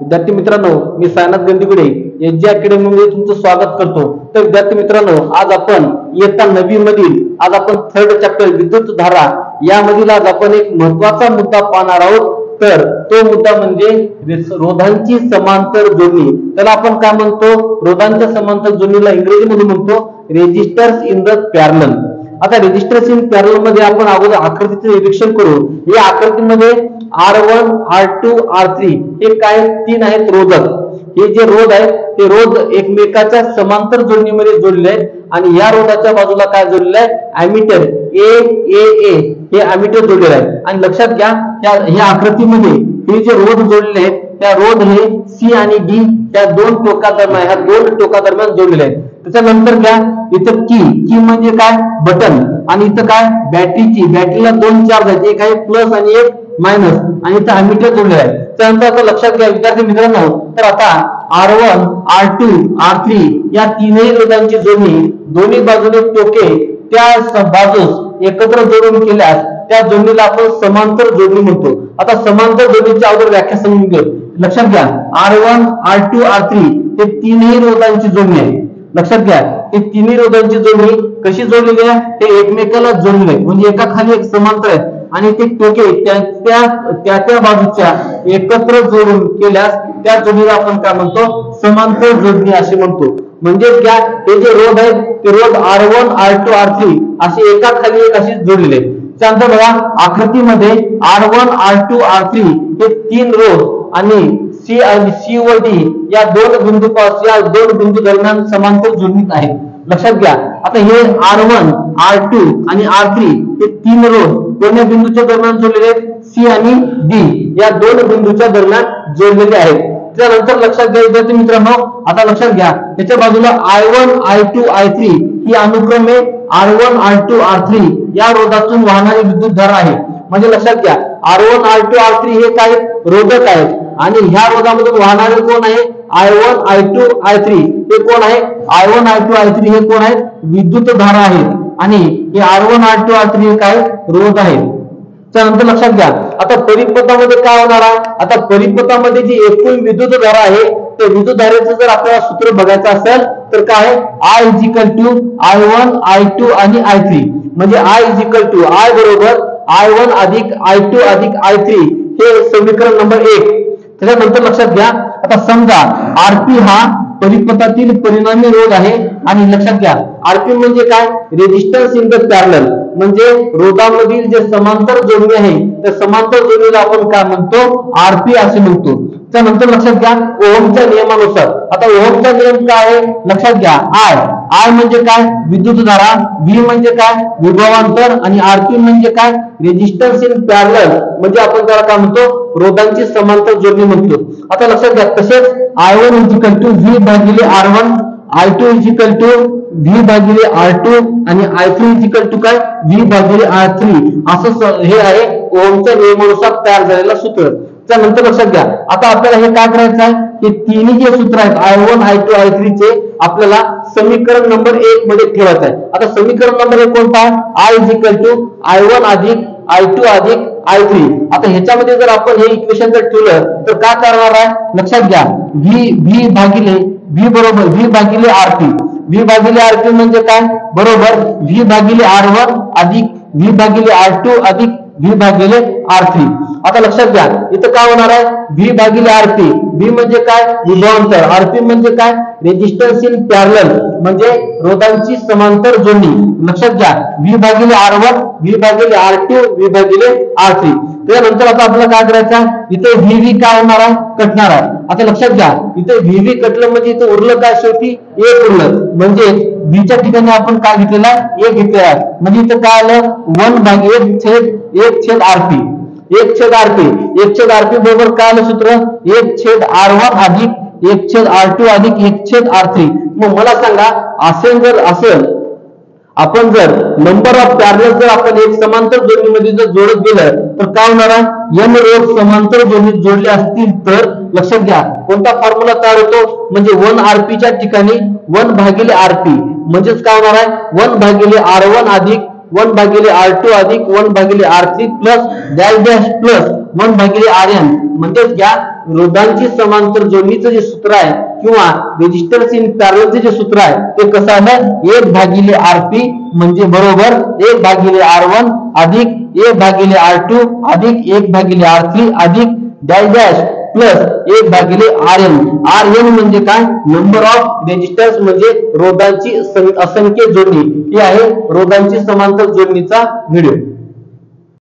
विद्यार्थी मित्रांनो, मी Sainath गंदीगुडे ag academy मध्ये तुमचं स्वागत करतो। तर विद्यार्थी मित्रांनो, आज आपण इयत्ता 9वी मधील आज आपण थर्ड चॅप्टर विद्युत धारा यामधील आज आपण एक महत्त्वाचा मुद्दा पाहणार आहोत। तर तो मुद्दा म्हणजे रोधांची समांतर जोडणी। त्याला आपण काय म्हणतो? रोधांच्या समांतर जोडणीला इंग्रजीमध्ये म्हणतो रेजिस्टर्स इन द पॅरलल। आता रेजिस्टर्स इन पॅरलल मध्ये आपण अगोदर आकृतीचे निरीक्षण करू। या आकृतीमध्ये R1 R2 R3 हे काय तीन आहेत रोधक। हे जे रोध आहेत ते रोध एकमेकाच्या समांतर जोडणीमध्ये जोडलेले आहेत आणि या रोधाच्या बाजूला काय जोडलेलं आहे? एमिटर A हे एमिटर जोडलेलं आहे। आणि लक्षात घ्या ह्या आकृतीमध्ये हे जे रोध जोडलेले आहेत त्या रोध हे C आणि D त्या दोन टोकादरम्यान जोडलेले आहेत। त्याच्यानंतर घ्या इथं की म्हणजे काय? बटन। आणि इथं काय? बॅटरीला दोन चार्ज आहेत, एक आहे प्लस आणि एक मायनस, आणि इथं एमिटर जोडलेला आहे। त्यानंतर आता लक्षात घ्या विद्यार्थी मित्रांनो, तर आता R1 R2 R3 या तीनही रोधांची जोडणी दोन्ही बाजूने टोके त्या बाजूस एकत्र जोडून केल्यास त्या जोडणीला आपण समांतर जोडणी म्हणतो। आता समांतर जोडणीची अगोदर व्याख्या समजून घेऊ। लक्षात घ्या R1 R2 R3 हे तीनही रोधांची जोडणी आहे। लक्षात घ्या हे तिन्ही रोधांची जोडणी कशी जोडलेली आहे? ते एकमेकाला जोडलेले आहेत, म्हणजे एका खाली एक समांतर आहेत आणि ते टोके त्या बाजूच्या एकत्र जोडून केल्यास त्या जोडणीला आपण काय म्हणतो? समांतर जोडणी असे म्हणतो। म्हणजे घ्या हे जे रोध आहेत ते रोध R1 R2 R3 असे एका खाली एक असे जोडलेले आहेत। त्यानंतर बघा आकृतीमध्ये R1 R2 R3 हे तीन रोध आणि C व D या दोन बिंदू दरम्यान समांतर जोडणीत आहेत। लक्षात घ्या आता हे R1 R2 आणि R3 हे तीन रोध कोणत्या बिंदूच्या दरम्यान जोडलेले आहेत? C आणि D या दोन बिंदूच्या दरम्यान जोडलेले आहेत। त्यानंतर लक्षात घ्या विद्यार्थी मित्रांनो, आता लक्षात घ्या त्याच्या बाजूला I1 I2 I3 ही अनुक्रमे R1 R2 R3 या रोधातून वाहणारी विद्युत धारा आहे। म्हणजे लक्षात घ्या R1 R2 R3 हे काय? रोधक आहेत आणि ह्या रोधामधून वाहणारे कोण आहे? I1 I2 I3 हे कोण आहे? I1 I2 I3 हे कोण आहेत? विद्युत धारा आहेत आणि हे R1 R2 R3 हे काय? रोध आहेत। त्यानंतर लक्षात घ्या आता परिपथामध्ये काय होणार आहे? आता परिपथामध्ये जी एकूण विद्युत धारा आहे त्या विद्युत धारेचं जर आपल्याला सूत्र बघायचं असेल तर काय? I I1 I2 आणि I3 म्हणजे I बरोबर I1 अधिक I2 अधिक I3 हे समीकरण नंबर 1। त्याच्यानंतर लक्षात घ्या आता समजा RP हा परिपथातील परिणामी रोध आहे आणि लक्षात घ्या RP म्हणजे काय? रेजिस्टन्स इन द पॅरलल, म्हणजे रोधामधील जे समांतर जोडणी आहे त्या समांतर जोडणीला आपण काय म्हणतो? RP असे म्हणतो। त्यानंतर लक्षात घ्या ओहमच्या नियमानुसार, आता ओहमचा नियम काय आहे? लक्षात घ्या I म्हणजे काय? विद्युत धारा, V म्हणजे काय? विभवांतर आणि RP म्हणजे काय? रेजिस्टन्स इन पॅरलल, म्हणजे आपण त्याला काय म्हणतो? रोधांची समांतर जोडणी म्हणतो। आता लक्षात घ्या तसेच I1 V भागिले R1, I2 V भागिले R2 आणि I3 काय? V भागिले R3 असं हे आहे ओहमच्या नियमानुसार तयार झालेला सूत्र। त्यानंतर लक्षात घ्या आता आपल्याला हे काय करायचं आहे? हे तिन्ही जे सूत्र आहेत I1 I2 I3 चे आपल्याला समीकरण नंबर 1 मध्ये ठेवायचं आहे। आता समीकरण नंबर 1 कोणता आहे? I1 अधिक I2 अधिक I3। आता ह्याच्यामध्ये जर आपण हे इक्वेशन जर ठेवलं तर काय करणार आहे? लक्षात घ्या V बरोबर V भागिले RP, V भागिले RP म्हणजे काय? बरोबर V भागिले R1 अधिक V भागिले R2 अधिक V भागिले R3। आता लक्षात घ्या इथं काय होणार आहे? V भागिले RP, V म्हणजे काय? विभवांतर, RP म्हणजे काय? रेजिस्टन्स इन पॅरलल म्हणजे रोधांची समांतर जोडणी। लक्षात घ्या V भागिले R1 V भागिले R2 V भागिले R3। त्यानंतर आता आपल्याला काय करायचं आहे? इथे VV काय होणार आहे? कटणार आहे। आता लक्षात घ्या इथे VV कटलं म्हणजे इथे उरलं काय? शेवटी 1 उरलं, म्हणजे V च्या ठिकाणी आपण काय घेतलेला आहे? 1 घेतलेला आहे। म्हणजे इथे काय आलं? 1 भागिले 1 छेद RP, 1 छेद RP बरोबर काय आलं सूत्र? 1 छेद R1 अधिक 1 छेद R2 अधिक 1 छेद R3। मग मला सांगा असेल आपण जर नंबर ऑफ पॅरलल जर आपण एक समांतर जोडणीमध्ये जर जोडत गेलं तर काय होणार आहे? n रोध समांतर जोडणीत जोडले असतील तर लक्षात घ्या कोणता फॉर्म्युला तयार होतो? म्हणजे 1 RP च्या ठिकाणी 1 भागिले RP म्हणजेच काय होणार आहे? 1 भागिले R1 अधिक 1 भागिले R2 अधिक 1 भागिले R3 plus dash dash plus 1 भागिले Rn, म्हणजेच घ्या रोधांची समांतर जोडणीचं जे सूत्र आहे किंवा रेजिस्टर्स इन पॅरललचे जे सूत्र आहे ते कसं आहे 1/Rp म्हणजे बरोबर 1/R1 अधिक 1/R2 अधिक 1/R3 अधिक dash dash plus 1/Rn. Rn म्हणजे काय नंबर ऑफ रेजिस्टर्स म्हणजे रोधांची असंख्य जोडणी. ही आहे रोधांची समांतर जोडणीचा व्हिडिओ.